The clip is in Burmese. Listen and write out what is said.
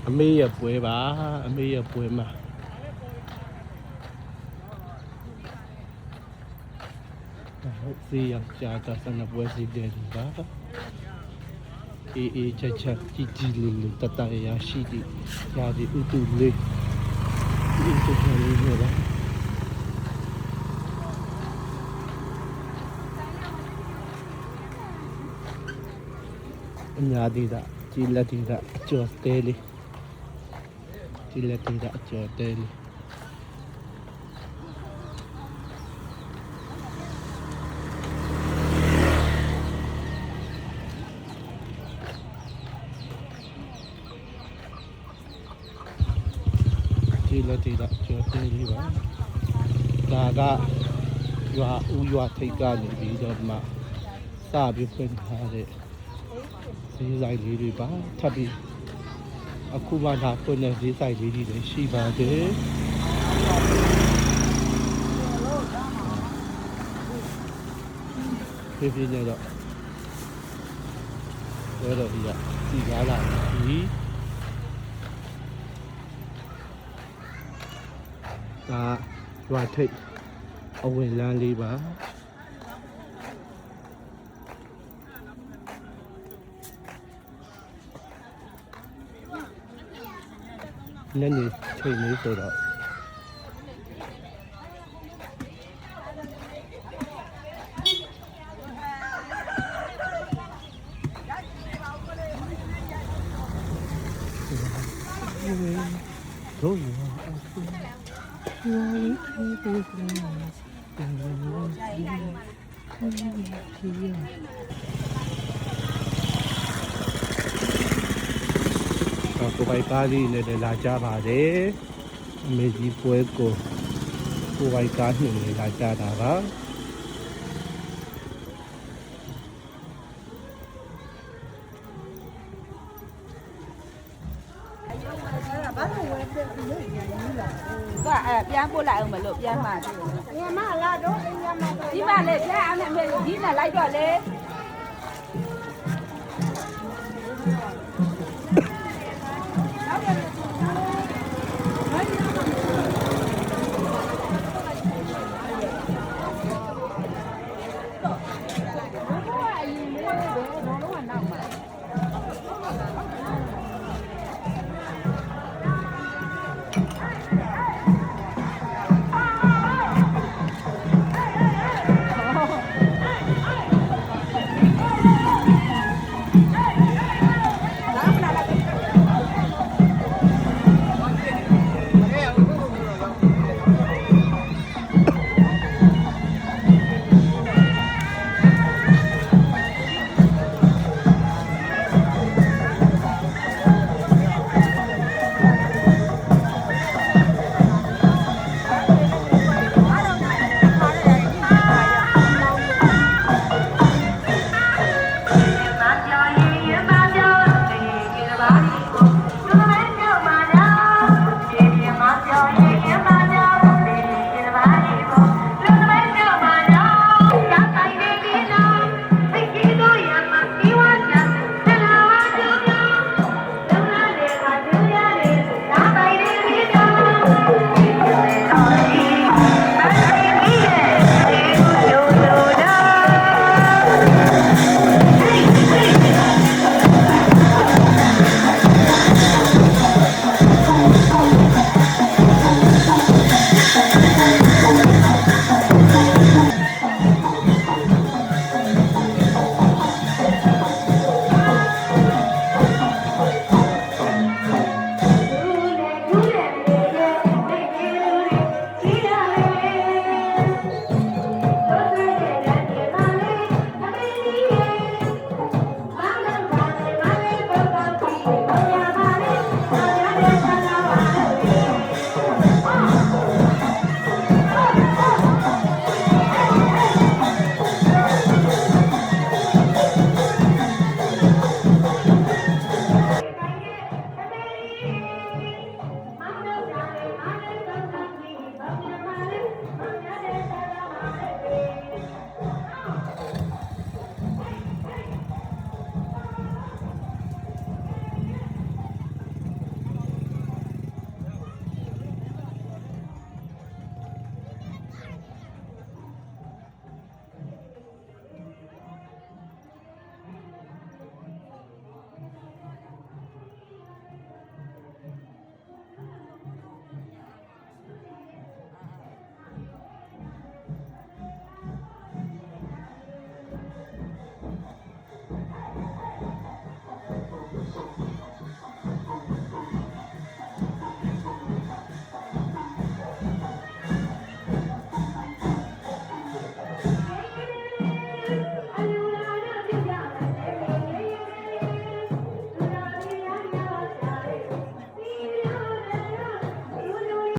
အမေရပွဲပါအမေရပွဲမှာစီရောက်ကြတာဆန္ဒပွဲစီတယ်ပါအေးချက်ချက်ကြီးလေးတတရရှိသည်ရာဒီဥတူလေးဒီချက်ချက်လေးဟောပါအများဒီတာကြီးလက်ဒီတာအကျော်တဲလေးကြီးလက်ဒီတာအကျော်တဲလေးကြီးလက်ဒီတာအကျော်တဲလေးပါဒါကရွာထိတ်ကနေပြီးတော့မှစပြီးဖွင့်ထားတဲ့ဈေးဆိုင်လေးတွေပါထပ်ပြီးအခုမှဒါဖွင့်တဲ့ဈေးဆိုင်လေးတွေလည်းရှိပါတယ်ပြနေတော့ဒီစီကားလာပြီဒါရွာထိတ်အဝင်လမ်းလေးပါညနေချိန်လေးဆိုတော့တို့ရကိုပိုင်ကားလေးနဲ့လာကြပါတယ်အမေကြီးပွဲကိုပိုင်ကားနဲ့လာကြတာပါပြန်ပို့လိုက်အောင်မလို့ပြန်မှာညမလာတော့ညမဒီမလေးပြန်အောင်နဲ့ဒီနဲ့လိုက်တော့လေ